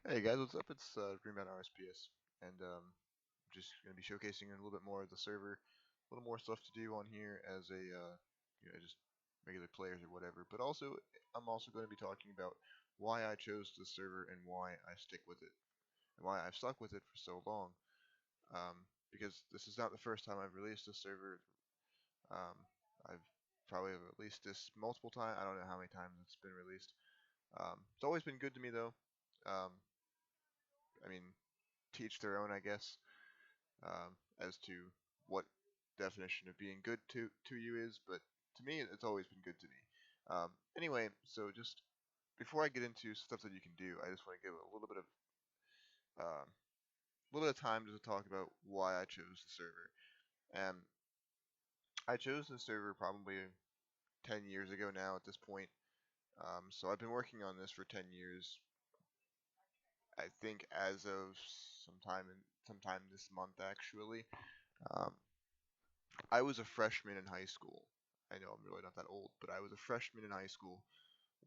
Hey guys, what's up? It's DreamBound RSPS, and just going to be showcasing a little bit more of the server, a little more stuff to do on here as a just regular players or whatever. But also, I'm also going to be talking about why I chose the server and why I stick with it, and why I've stuck with it for so long. Because this is not the first time I've released this server. Um, I've probably released this multiple times. I don't know how many times it's been released. It's always been good to me though. Um, I mean, teach their own, I guess, as to what definition of being good to you is. But to me, it's always been good to me. Anyway, so just before I get into stuff that you can do, I just want to give a little bit of time to talk about why I chose the server. And I chose the server probably 10 years ago now at this point. So I've been working on this for 10 years. I think as of sometime this month actually. Um, I was a freshman in high school. I know I'm really not that old, but I was a freshman in high school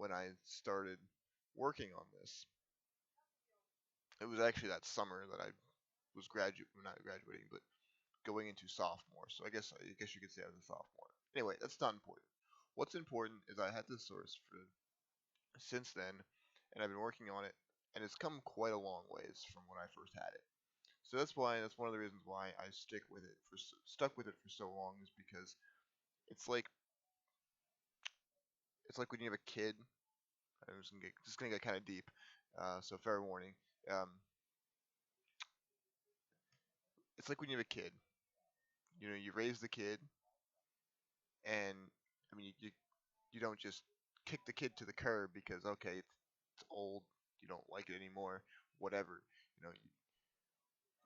when I started working on this. It was actually that summer that I was not graduating, but going into sophomore. So I guess you could say I was a sophomore. Anyway, that's not important. What's important is I had this source for since then, and I've been working on it, and it's come quite a long ways from when I first had it. So that's one of the reasons why I stuck with it for so long is because it's like it's like when you have a kid. I'm just gonna get kind of deep. So fair warning. Um, it's like when you have a kid. You know, you raise the kid, and I mean, you don't just kick the kid to the curb because okay, it's old, you don't like it anymore, whatever. You know,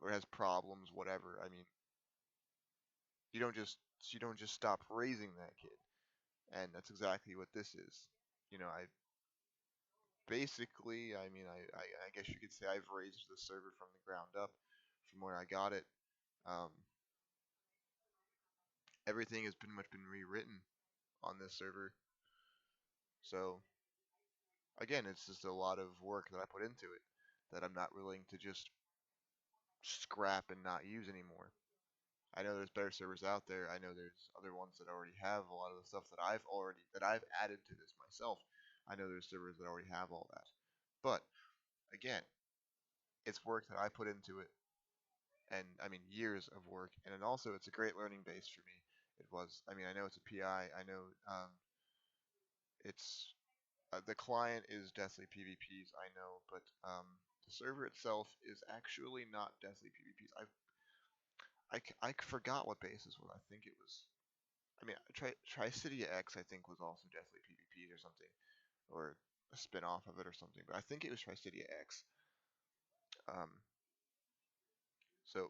or it has problems, whatever. I mean, you don't just you don't just stop raising that kid, and that's exactly what this is. You know, I basically, I guess you could say I've raised the server from the ground up, from where I got it. Um, Everything has pretty much been rewritten on this server. So again, it's just a lot of work that I put into it that I'm not willing to just scrap and not use anymore. I know there's better servers out there. I know there's other ones that already have a lot of the stuff that I've added to this myself. I know there's servers that already have all that. But again, it's work that I put into it, and I mean years of work, and then also it's a great learning base for me. It was. I mean, I know it's a PI. I know it's the client is deathly PvPs, I know, but the server itself is actually not deathly PvPs. I forgot what base this was. I think it was. I mean, Tri-Citia X I think was also deathly PvP or something, or a spin-off of it or something. But I think it was Tri-Citia X. Um,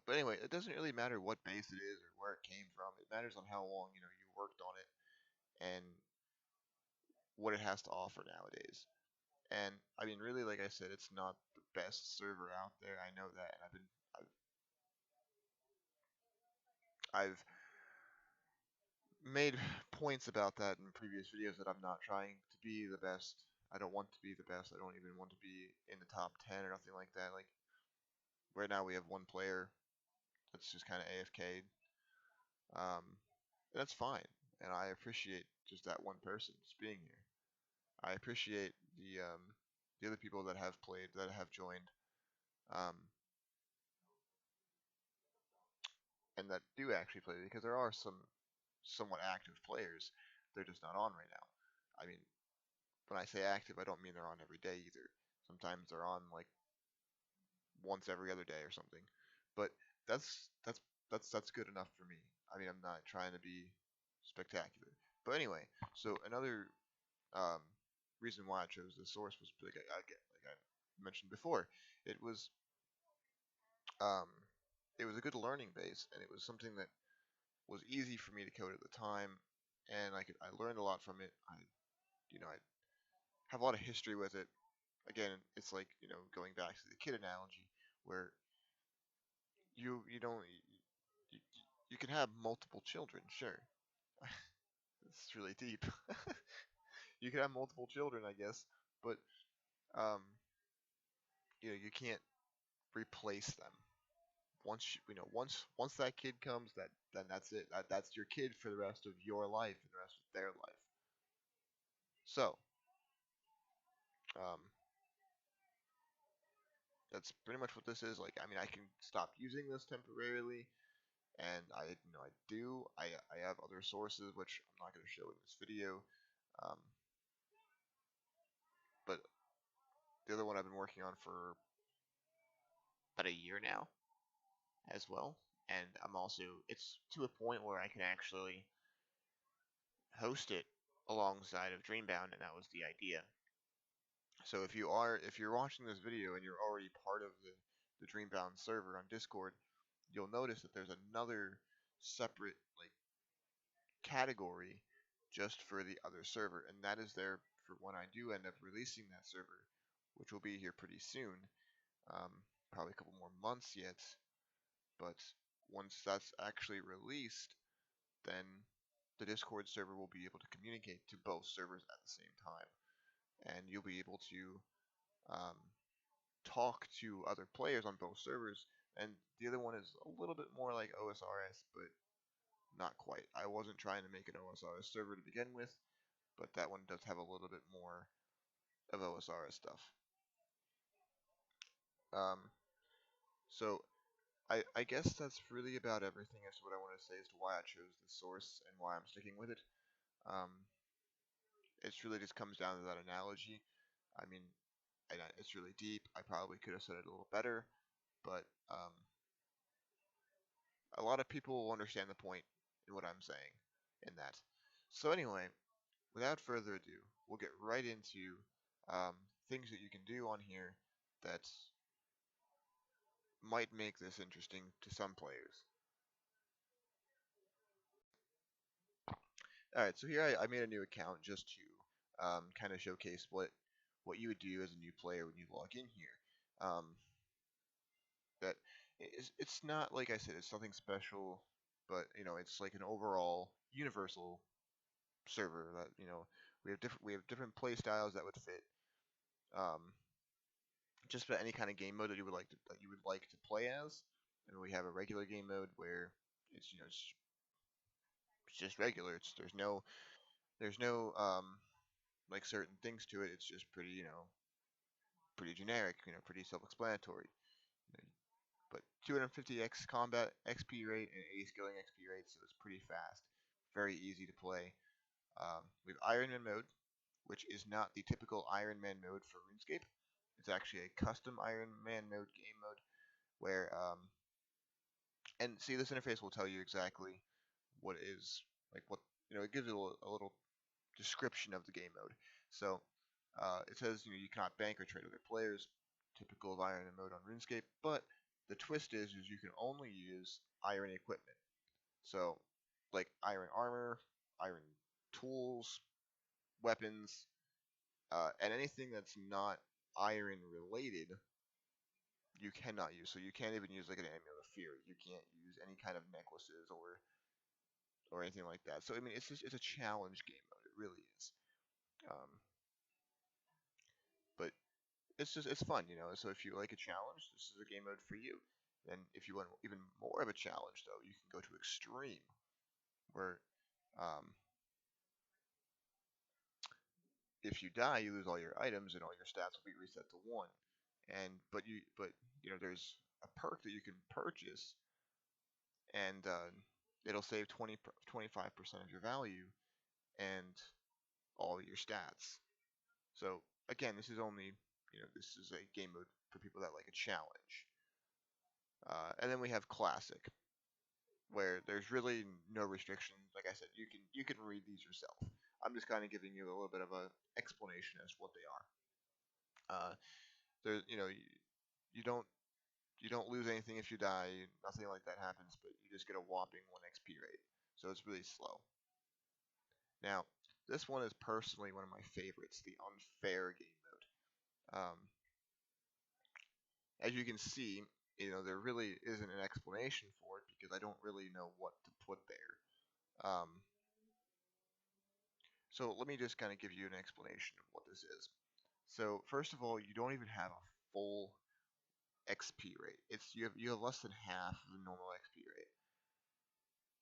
but anyway, it doesn't really matter what base it is or where it came from. It matters on how long you worked on it and what it has to offer nowadays. And I mean, really, like I said, it's not the best server out there. I know that, and I've made points about that in previous videos that I'm not trying to be the best. I don't want to be the best. I don't even want to be in the top 10 or nothing like that. Like right now, we have one player that's just kind of AFK'd. That's fine, and I appreciate just that one person just being here. I appreciate the other people that have played, that have joined, um, and that do actually play because there are some somewhat active players. They're just not on right now. I mean, when I say active, I don't mean they're on every day either. Sometimes they're on like once every other day or something. But that's that's that's good enough for me. I mean, I'm not trying to be spectacular. But anyway, so another um, reason why I chose this source was like I mentioned before, it was um, it was a good learning base, and it was something that was easy for me to code at the time, and I learned a lot from it. I have a lot of history with it. Again, it's like going back to the kid analogy, where you don't you, you can have multiple children, sure. It's really deep. You can have multiple children, I guess, but um, you can't replace them. Once that kid comes, then that's it. That's your kid for the rest of your life and the rest of their life. So, um, that's pretty much what this is. Like, I mean, I can stop using this temporarily, and I do. I have other sources which I'm not going to show in this video. Um, but the other one I've been working on for about a year now as well, and I'm also it's to a point where I can actually host it alongside of DreamBound, and that was the idea. So if you're watching this video and you're already part of the DreamBound server on Discord, you'll notice that there's another separate like category just for the other server, and that is there for when I do end up releasing that server, which will be here pretty soon. Um, Probably a couple more months yet, but once that's actually released, then the Discord server will be able to communicate to both servers at the same time, and you'll be able to um, talk to other players on both servers. And the other one is a little bit more like OSRS, but not quite. I wasn't trying to make an OSRS server to begin with, but that one does have a little bit more of OSRS stuff. Um, so I guess that's really about everything as to what I want to say as to why I chose this source and why I'm sticking with it. Um, it really just comes down to that analogy. I mean, it's really deep. I probably could have said it a little better, but a lot of people will understand the point in what I'm saying in that. So anyway, without further ado, we'll get right into things that you can do on here that might make this interesting to some players. Alright, so here I made a new account just to kind of showcase what you would do as a new player when you log in here. That it's not, like I said, it's something special, but it's like an overall universal server that we have different play styles that would fit um, just about any kind of game mode that you would like to play as. And we have a regular game mode where it's just regular. There's no like certain things to it. It's just pretty generic. Pretty self-explanatory. You know, but 250x combat XP rate and 80 skilling XP rate, so it's pretty fast, very easy to play. We have Iron Man mode, which is not the typical Iron Man mode for RuneScape. It's actually a custom Iron Man mode game mode where and see, this interface will tell you exactly what is like what it gives you a little description of the game mode. So it says you cannot bank or trade with other players, typical of Iron mode on RuneScape. But the twist is you can only use iron equipment. So like iron armor, iron tools, weapons, and anything that's not iron related, you cannot use. So you can't even use like an amulet of fear. You can't use any kind of necklaces or anything like that. So I mean, it's a challenge game mode. It really is. Um, but it's fun. So if you like a challenge, this is a game mode for you. And if you want even more of a challenge, though, you can go to extreme, where um, if you die, you lose all your items and all your stats will be reset to one. And but there's a perk that you can purchase, and it'll save 25% of your value and all your stats. So again, this is a game mode for people that like a challenge. And then we have classic, where there's really no restrictions. Like I said, you can read these yourself. I'm just kind of giving you a little bit of a explanation as to what they are. There, you don't lose anything if you die. Nothing like that happens, but you just get a whopping 1 XP rate. So it's really slow. Now, this one is personally one of my favorites, the unfair game mode. As you can see, there really isn't an explanation for it because I don't really know what to put there. So let me just kind of give you an explanation of what this is. So first of all, you don't even have a full XP rate. You have less than half of the normal XP rate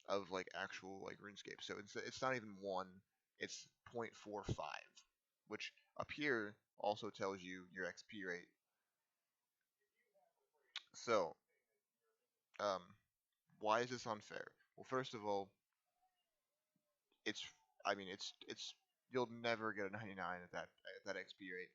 of like actual like RuneScape. So it's not even 1, it's 0.45, which up here also tells you your XP rate. So, um, why is this unfair? Well, first of all, it's I mean it's you'll never get a 99 at that XP rate.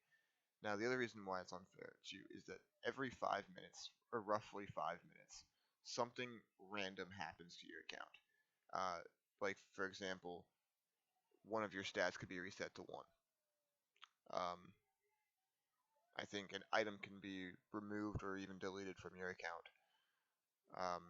Now, the other reason why it's unfair to you is that every 5 minutes, or roughly 5 minutes, something random happens to your account. Like, for example, one of your stats could be reset to 1. Um, I think an item can be removed or even deleted from your account. Um,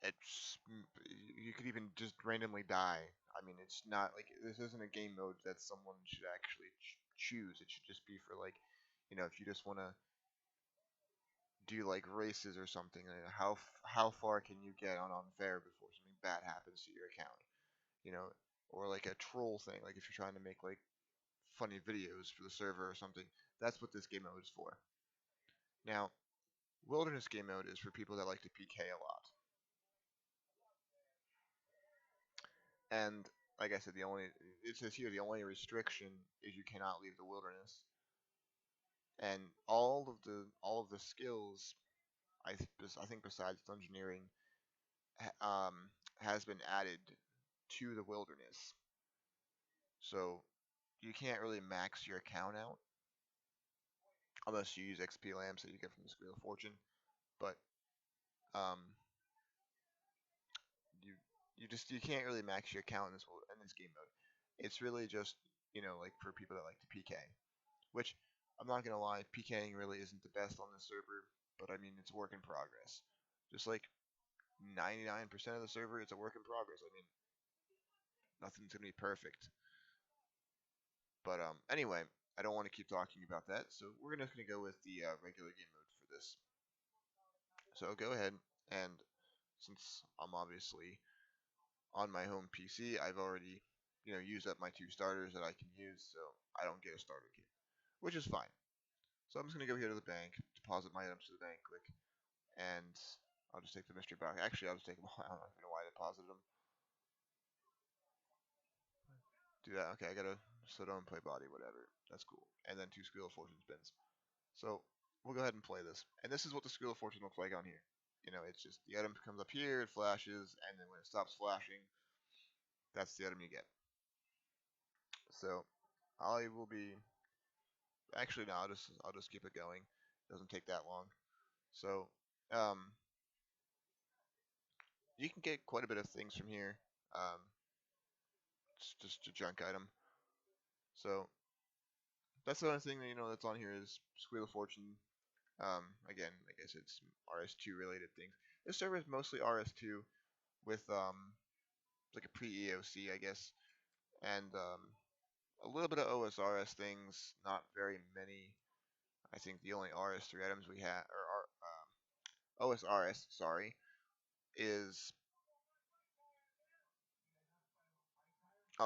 it's you could even just randomly die. I mean, it's not like this isn't a game mode that someone should actually choose. It should just be for like, if you just want to do like races or something. How far can you get on unfair before something bad happens to your account? You know, or like a troll thing. Like if you're trying to make like funny videos for the server or something. That's what this game mode is for. Now, wilderness game mode is for people that like to PK a lot. And like I said, it says here the only restriction is you cannot leave the wilderness. And all of the skills, I think besides dungeoneering, has been added to the wilderness. So you can't really max your account out unless you use XP lamps that you get from the Wheel of Fortune. But um, you you can't really max your account in this game mode. It's really just like for people that like to PK, which I'm not gonna lie, PKing really isn't the best on this server. But I mean, it's a work in progress. Just like 99% of the server, it's a work in progress. I mean, nothing's gonna be perfect. But anyway, I don't want to keep talking about that, so we're just gonna go with the regular game mode for this. So go ahead, and since I'm obviously on my home PC, I've already used up my 2 starters that I can use, so I don't get a starter kit, which is fine. So I'm just gonna go here to the bank, deposit my items to the bank quick, and I'll just take the mystery box. Actually, I'll just take them all. I don't even know why I deposited them. Do that. Okay, I gotta slow down and play body, whatever. That's cool. And then 2 Wheel of Fortune spins. So we'll go ahead and play this. And this is what the Wheel of Fortune looks like on here. It's just the item comes up here, it flashes, and then when it stops flashing, that's the item you get. So I will be actually no, I'll just keep it going. It doesn't take that long. So um, you can get quite a bit of things from here. Um, it's just a junk item. So that's the only thing that that's on here is Wheel of Fortune. Again, I guess it's RS2 related things. This server is mostly RS2 with like a pre-EOC, I guess, and a little bit of OSRS things. Not very many. I think the only RS3 items we have, or OSRS, sorry, is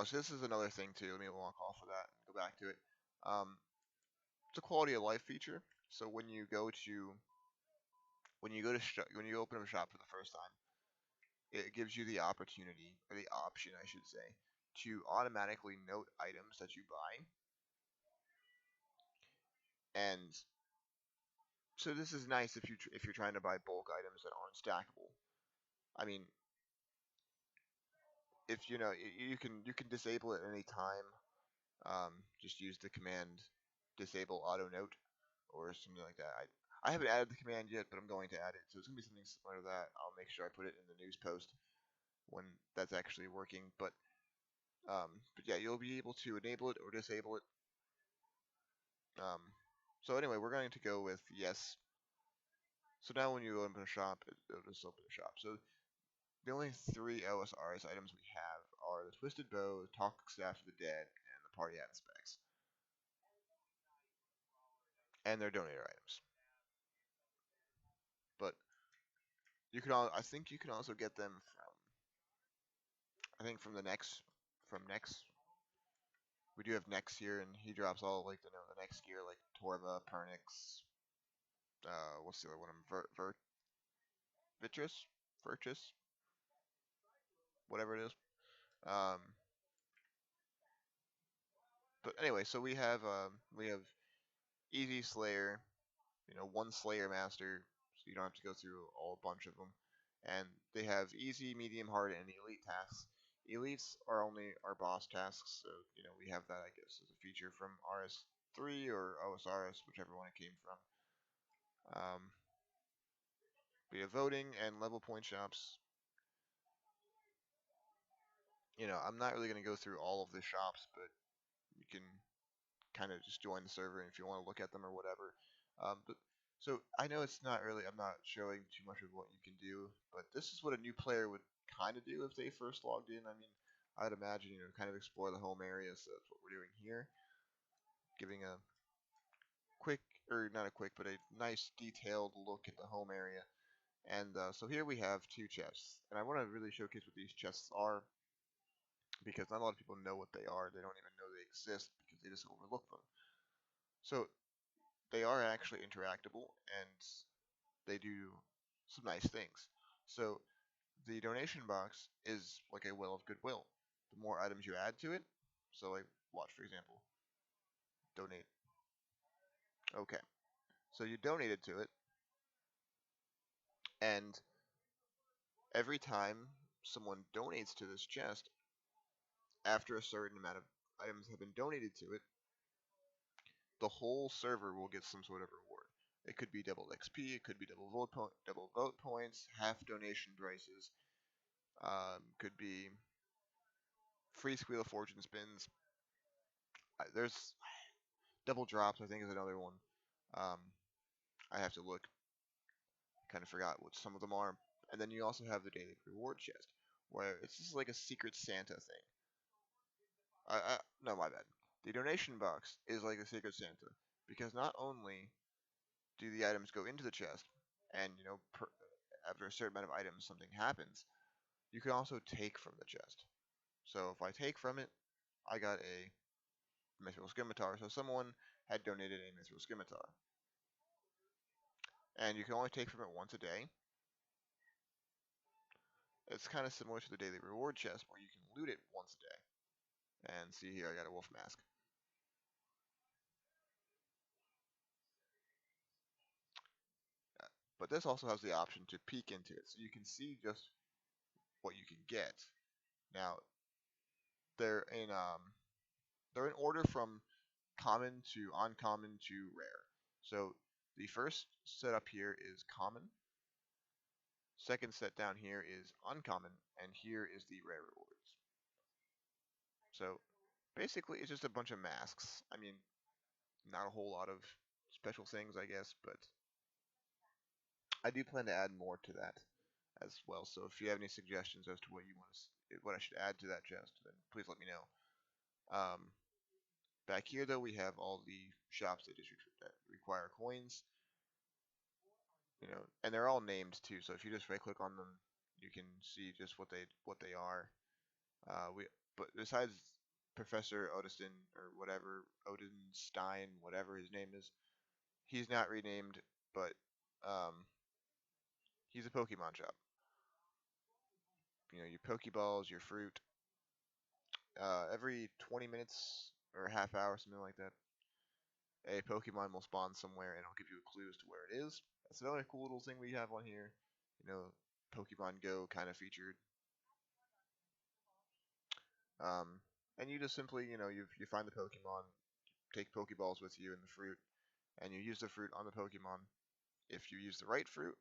so this is another thing too. Let me walk off of that and go back to it. Um, it's a quality of life feature. So when you open up a shop for the first time, it gives you the opportunity, or the option, I should say, to automatically note items that you buy. And so this is nice if you're trying to buy bulk items that aren't stackable. I mean, if you can disable it any time. Just use the command disable auto note or something like that. I haven't added the command yet, but I'm going to add it. So it's gonna be something similar to that. I'll make sure I put it in the news post when that's actually working. But yeah, you'll be able to enable it or disable it. Um, so anyway, we're going to go with yes. So now when you open a shop, it'll just open a shop. So the only 3 OSRS items we have are the Twisted Bow, the Toxic Staff of the Dead, and the Party Aspects. And they're donator items. But I think you can also get them from, I think from the next, from next, we do have Nex here, and he drops all like the next gear like Torva, Pernix. What's the other one? Vitrus, Virtus, whatever it is. Um, but anyway, so we have easy Slayer, one Slayer master, so you don't have to go through a bunch of them. And they have easy, medium, hard, and elite tasks. Elites are only our boss tasks, so we have that I guess as a feature from RS3 or OSRS, whichever one it came from. We have voting and level point shops. I'm not really going to go through all of the shops, but you can kind of just join the server if you want to look at them or whatever. But so I know it's not really. I'm not showing too much of what you can do, but this is what a new player would kind of do if they first logged in. I mean, I'd imagine kind of explore the home area. So that's what we're doing here, giving a quick, or not a quick, but a nice detailed look at the home area. And so here we have two chests, and I want to really showcase what these chests are because not a lot of people know what they are. They don't even know they exist because they just overlook them. So they are actually interactable and they do some nice things. So the donation box is like a well of goodwill. The more items you add to it, so like watch for example, donate. Okay, so you donated to it, and every time someone donates to this chest, after a certain amount of items have been donated to it, the whole server will get some sort of reward. It could be double XP, it could be double vote points, half donation prices, could be free Squeal of Fortune spins. There's double drops, I think, is another one. Um, I have to look. Kind of forgot what some of them are. And then you also have the daily reward chest, where it's just like a secret Santa thing. No, my bad. The donation box is like a secret Santa because not only do the items go into the chest, and after a certain amount of items something happens, you can also take from the chest. So if I take from it, I got a Mithril Scimitar. So someone had donated a Mithril Scimitar. And you can only take from it once a day. It's kind of similar to the daily reward chest where you can loot it once a day. And see here, I got a wolf mask. But this also has the option to peek into it, so you can see just what you can get. Now, they're in um, they're in order from common to uncommon to rare. So the first setup here is common. Second set down here is uncommon, and here is the rare rewards. So basically, it's just a bunch of masks. I mean, not a whole lot of special things, I guess, but I do plan to add more to that as well. So if you have any suggestions as to what you want to, what I should add to that chest, then please let me know. Back here, though, we have all the shops that require coins. And they're all named too. So if you just right click on them, you can see just what they are. But besides Professor Odiston or whatever Odenstein, whatever his name is, he's not renamed, but he's a Pokemon shop. Your Pokeballs, your fruit. Every 20 minutes or a half hour, something like that, a Pokemon will spawn somewhere and it'll give you a clue as to where it is. That's another cool little thing we have on here. Pokemon Go kind of featured. And you just simply, you find the Pokemon, take Pokeballs with you and the fruit, and you use the fruit on the Pokemon. If you use the right fruit,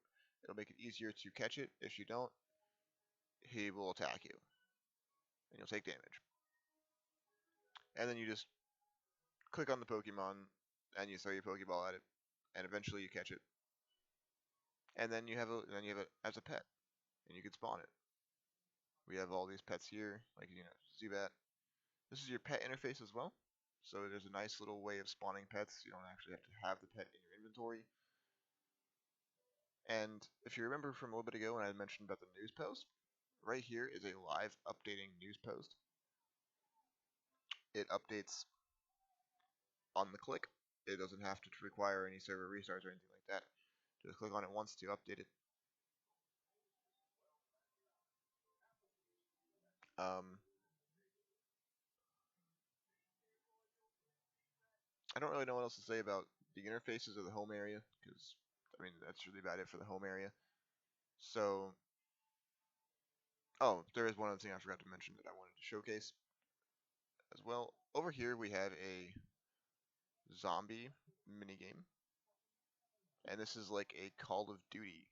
it'll make it easier to catch it. If you don't, he will attack you, and you'll take damage. And then you just click on the Pokemon, and you throw your Pokeball at it, and eventually you catch it. And then you have it as a pet, and you can spawn it. We have all these pets here, like Zubat. This is your pet interface as well. So there's a nice little way of spawning pets. You don't actually have to have the pet in your inventory. And if you remember from a little bit ago when I mentioned about the news post, right here is a live updating news post. it updates on the click. It doesn't have to require any server restarts or anything like that. Just click on it once to update it. Um, I don't really know what else to say about the interfaces of the home area because I mean that's really about it for the home area. So, oh, there is one other thing I forgot to mention that I wanted to showcase as well. Over here we have a zombie minigame, and this is like a Call of Duty.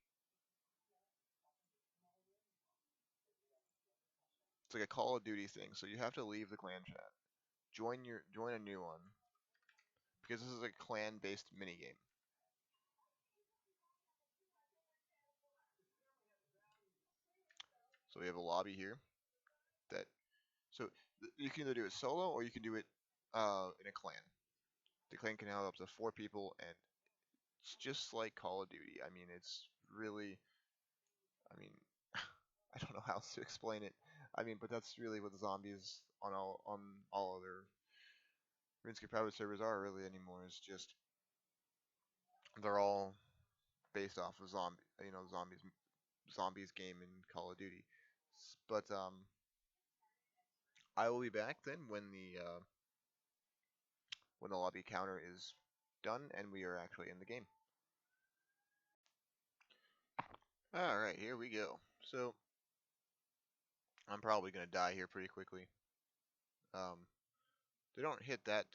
It's like a Call of Duty thing. So you have to leave the clan chat, join a new one because this is a clan-based minigame. So we have a lobby here that so you can either do it solo or you can do it in a clan. The clan can have up to 4 people, and it's just like Call of Duty. I mean, it's really, I mean, I don't know how else to explain it. I mean, but that's really what the zombies on all other RuneScape private servers are really anymore. It's just they're all based off of zombies game in Call of Duty. But I will be back then when the lobby counter is done and we are actually in the game. All right, here we go. So I'm probably gonna die here pretty quickly. Um, they don't hit that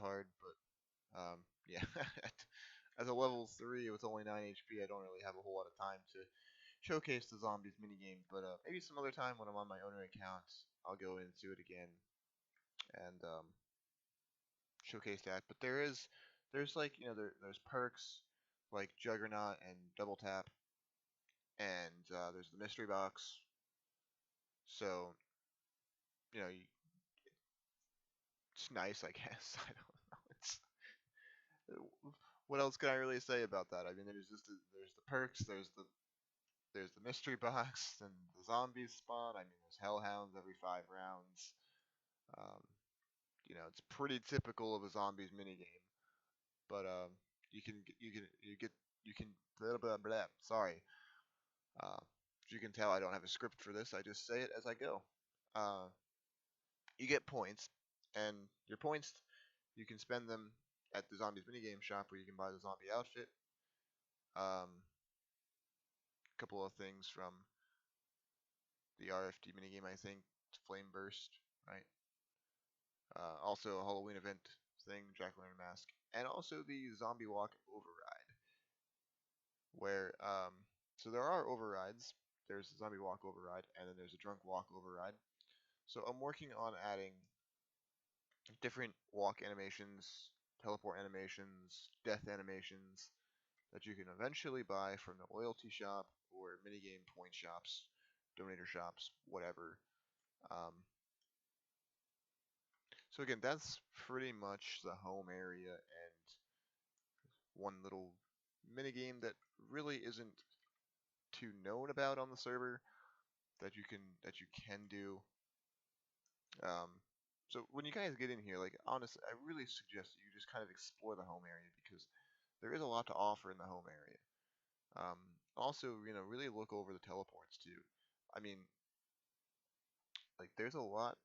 hard, but yeah. As a level 3 with only 9 HP, I don't really have a whole lot of time to showcase the zombies minigame, but maybe some other time when I'm on my owner account, I'll go into it again and showcase that. But there's like there's perks like Juggernaut and Double Tap, and there's the mystery box. So it's nice, I guess. I don't know. It's what else can I really say about that? I mean, there's the perks, there's the mystery box, and the zombies spawn. I mean, there's hellhounds every 5 rounds. Um, it's pretty typical of a zombies minigame. But you can you can blah blah blah. Sorry. As you can tell, I don't have a script for this. I just say it as I go. Uh, you get points, and your points you can spend them at the zombies minigame shop where you can buy the zombie outfit. A couple of things from the RFD minigame, I think. Flame Burst, right? Also a Halloween event thing, Jack-o'-lantern mask, and also the Zombie Walk override, where so there are overrides. There's a Zombie Walk override, and then there's a Drunk Walk override. So I'm working on adding different walk animations, teleport animations, death animations that you can eventually buy from the loyalty shop or minigame point shops, donator shops, whatever. Um, so again, that's pretty much the home area and one little minigame that really isn't too known about on the server that you can do. Um, so when you guys get in here, like honestly, I really suggest that you just kind of explore the home area because there is a lot to offer in the home area. Also, really look over the teleports too. I mean, like there's a lot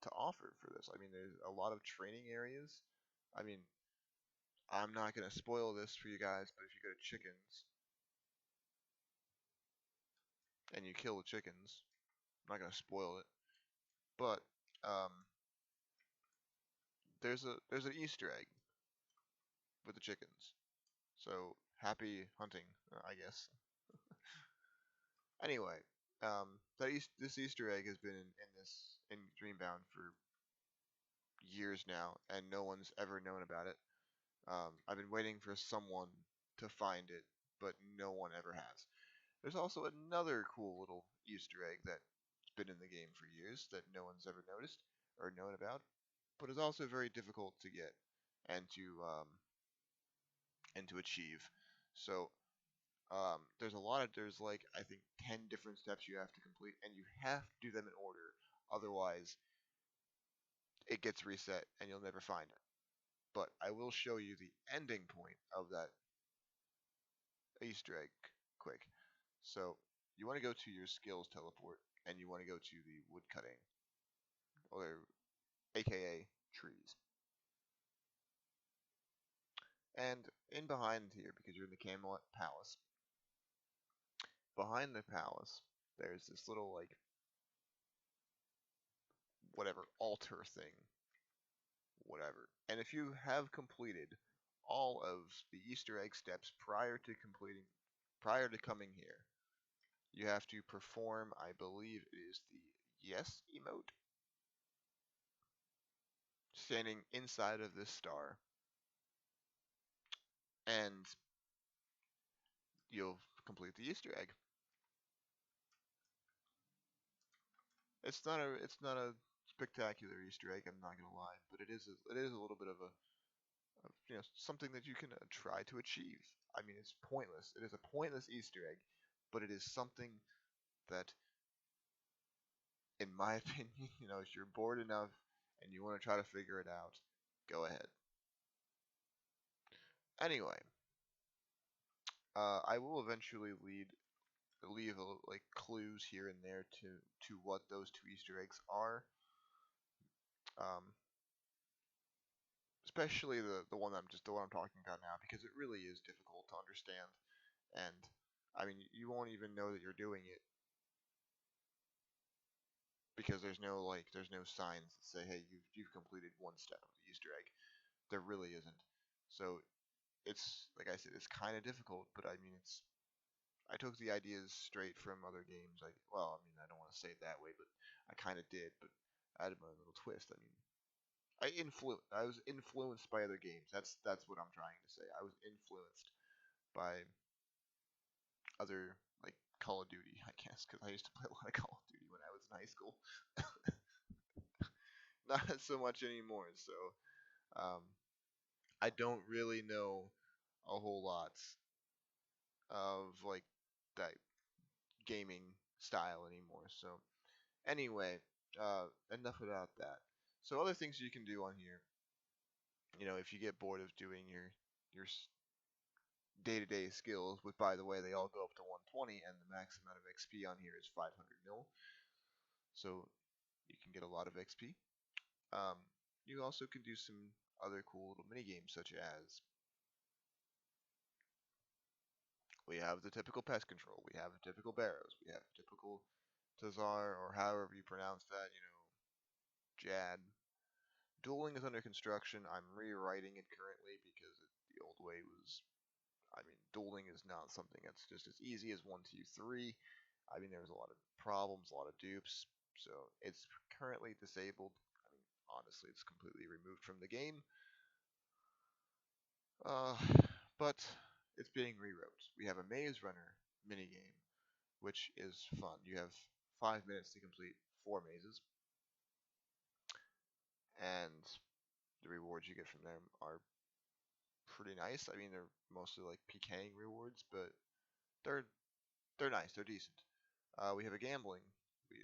to offer for this. I mean, there's a lot of training areas. I mean, I'm not gonna spoil this for you guys, but if you go to chickens and you kill the chickens, I'm not gonna spoil it, but um, there's an Easter egg with the chickens. So happy hunting, I guess. Anyway, this Easter egg has been in Dreambound for years now, and no one's ever known about it. I've been waiting for someone to find it, but no one ever has. There's also another cool little Easter egg that's been in the game for years that no one's ever noticed or known about, but is also very difficult to get and to achieve. So there's like I think 10 different steps you have to complete, and you have to do them in order. Otherwise, it gets reset and you'll never find it. But I will show you the ending point of that Easter egg quick. So you want to go to your skills teleport and you want to go to the wood cutting, or aka trees. And in behind here, because you're in the Camelot Palace, behind the palace, there's this little like whatever altar thing, whatever. And if you have completed all of the Easter egg steps prior to coming here, you have to perform, I believe it is the yes emote, standing inside of this star, and you'll complete the Easter egg. It's not a spectacular Easter egg, I'm not gonna lie, but it is a little bit of something that you can try to achieve. I mean, it's pointless. It is a pointless Easter egg, but it is something that, in my opinion, if you're bored enough and you want to try to figure it out, go ahead. Anyway, I will eventually leave like clues here and there to what those two Easter eggs are. Um, Especially the one I'm talking about now, because it really is difficult to understand. And I mean, you won't even know that you're doing it because there's no signs that say, hey, you've completed one step of the Easter egg. There really isn't. So it's like I said, it's kind of difficult, but I mean, I took the ideas straight from other games. Well, I mean, I don't want to say it that way, but I kind of did. But I added my little twist. I mean, I was influenced by other games. That's what I'm trying to say. I was influenced by other like Call of Duty, I guess, because I used to play a lot of Call of Duty when I was in high school. Not so much anymore. So um, I don't really know a whole lot of like that gaming style anymore. So anyway, enough about that. So other things you can do on here, if you get bored of doing your day-to-day skills, which by the way they all go up to 120, and the max amount of XP on here is 500 mil, so you can get a lot of XP. Um, you also can do some other cool little mini games, such as we have the typical pest control, we have the typical barrows, we have typical Tazar, or however you pronounce that, Jad. Dueling is under construction. I'm rewriting it currently because the old way was, I mean, dueling is not something that's just as easy as 1, 2, 3. I mean, there's a lot of problems, a lot of dupes, so it's currently disabled. I mean, honestly, it's completely removed from the game. Uh, but it's being rewrote. We have a maze runner minigame, which is fun. You have 5 minutes to complete 4 mazes, and the rewards you get from them are pretty nice. I mean, they're mostly like PKing rewards, but they're they're nice. They're decent. We have a gambling.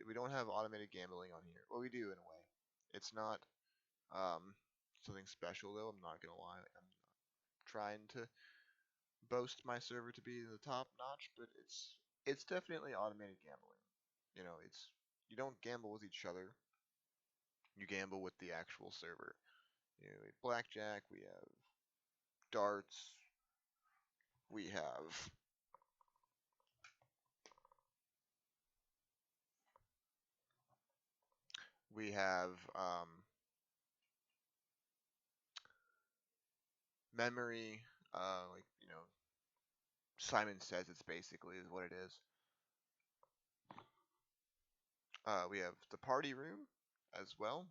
We don't have automated gambling on here. Well, we do in a way. It's not something special though. I'm not gonna lie. I'm trying to boast my server to be the top notch, but it's definitely automated gambling. It's you don't gamble with each other. You gamble with the actual server. We have blackjack. We have darts. We have we have memory. Like Simon Says it's basically is what it is. We have the party room as well,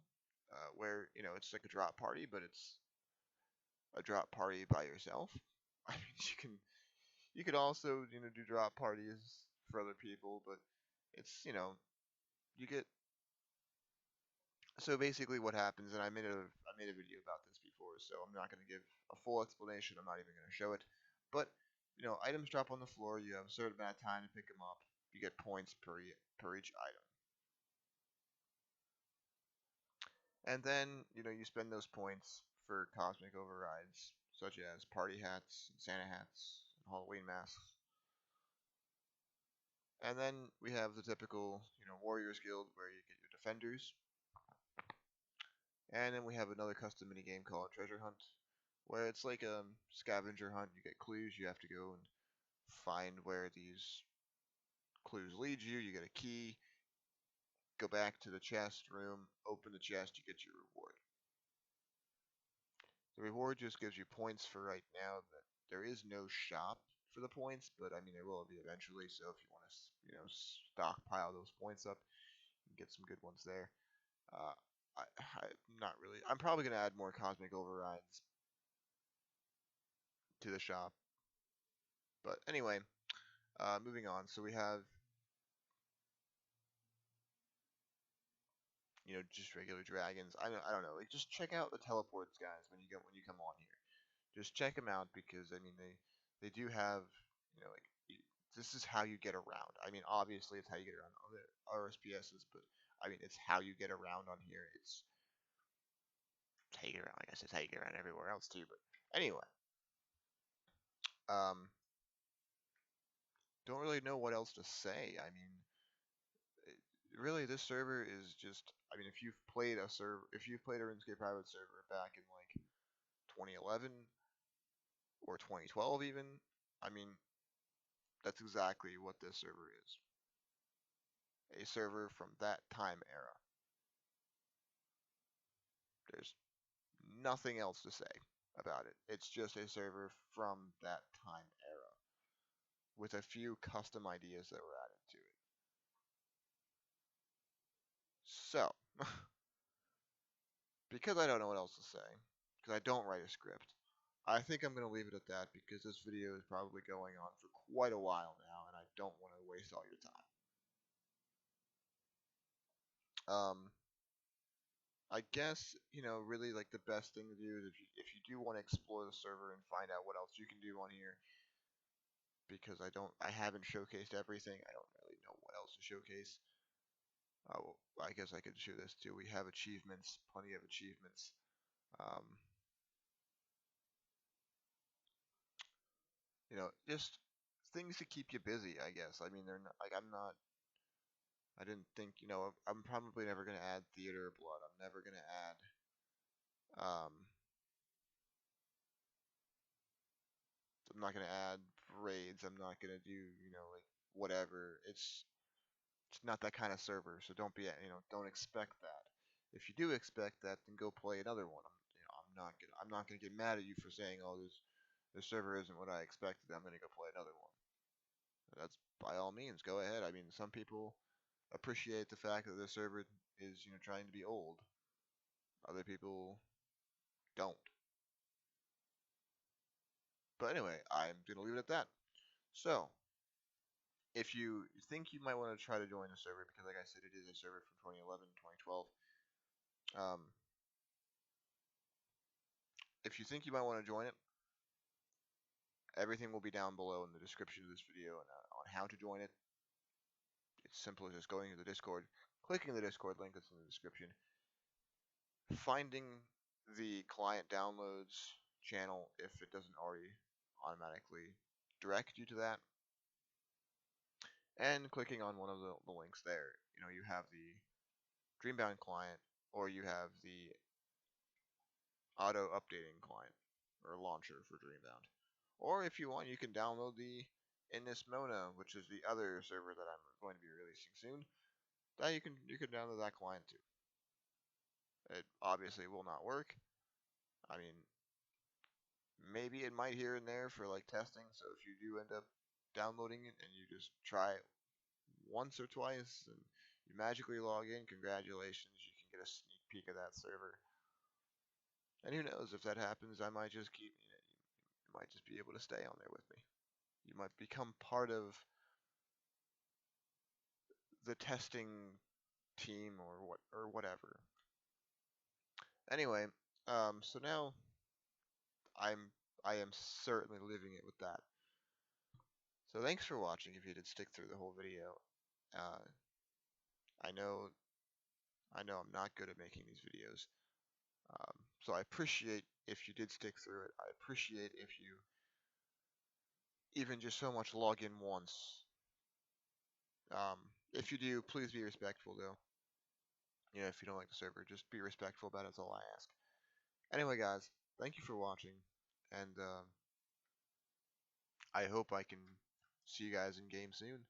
where it's like a drop party, but it's a drop party by yourself. I mean, you could also do drop parties for other people, but it's you get so basically what happens, and I made a video about this before, so I'm not going to give a full explanation. I'm not even going to show it, but items drop on the floor. You have a certain amount of time to pick them up. You get points per each item. And then, you spend those points for cosmic overrides, such as party hats, Santa hats, and Halloween masks. And then we have the typical, Warriors Guild where you get your defenders. And then we have another custom minigame called Treasure Hunt, where it's like a scavenger hunt. You get clues, you have to go and find where these clues lead you. You get a key, go back to the chest room, open the chest, you get your reward. The reward just gives you points for right now. That there is no shop for the points, but I mean there will be eventually. So if you want to, stockpile those points up, you can get some good ones there. Uh, I'm not really. I'm probably gonna add more cosmic overrides to the shop. But anyway, moving on. So we have, just regular dragons. I don't know. Like just check out the teleports guys when you come on here. Just check them out because I mean they do have, like this is how you get around. I mean obviously it's how you get around other RSPSs, but I mean it's how you get around on here. It's how you get around. I guess it's how you get around everywhere else too. But anyway, um, don't really know what else to say. I mean, really, this server is just. I mean, if you've played a RuneScape private server back in like 2011 or 2012 even, I mean, that's exactly what this server is. A server from that time era. There's nothing else to say about it. It's just a server from that time era with a few custom ideas that were added to it. So, because I don't know what else to say, because I don't write a script, I think I'm going to leave it at that because this video is probably going on for quite a while now and I don't want to waste all your time. I guess, really like the best thing to do is if you do want to explore the server and find out what else you can do on here, because I haven't showcased everything. I don't really know what else to showcase. Well, I guess I could show this too. We have achievements, plenty of achievements. Um, just things to keep you busy, I guess. I mean, they're not like I didn't think, I'm probably never gonna add Theater of Blood. I'm never gonna add, I'm not gonna add raids. I'm not gonna do, like whatever. It's not that kind of server, so don't expect that. If you do expect that, then go play another one. I'm not gonna get mad at you for saying, oh, this server isn't what I expected. I'm gonna go play another one. That's by all means, go ahead. I mean, some people appreciate the fact that the server is, trying to be old. Other people don't. But anyway, I'm gonna leave it at that. So, if you think you might want to try to join the server, because like I said, it is a server from 2011, 2012. If you think you might want to join it, everything will be down below in the description of this video on how to join it. It's simple as just going to the Discord, clicking the Discord link that's in the description, finding the client downloads channel if it doesn't already automatically direct you to that, and clicking on one of the links there. You have the DreamBound client, or you have the auto updating client or launcher for DreamBound. Or if you want, you can download the Mona, which is the other server that I'm going to be releasing soon. That you can download that client too. It obviously will not work. I mean, maybe it might here and there for like testing. So if you do end up downloading it and you just try it once or twice and you magically log in, congratulations, you can get a sneak peek of that server. And who knows, if that happens, I might just keep, you might just be able to stay on there with me. You might become part of the testing team or whatever. Anyway, so now I'm I am certainly living it with that. So thanks for watching if you did stick through the whole video. Uh, I know I know I'm not good at making these videos. So I appreciate if you did stick through it. I appreciate if you even just so much log in once. If you do, please be respectful though. You know, if you don't like the server, just be respectful about it. That's all I ask. Anyway, guys, thank you for watching, and I hope I can see you guys in game soon.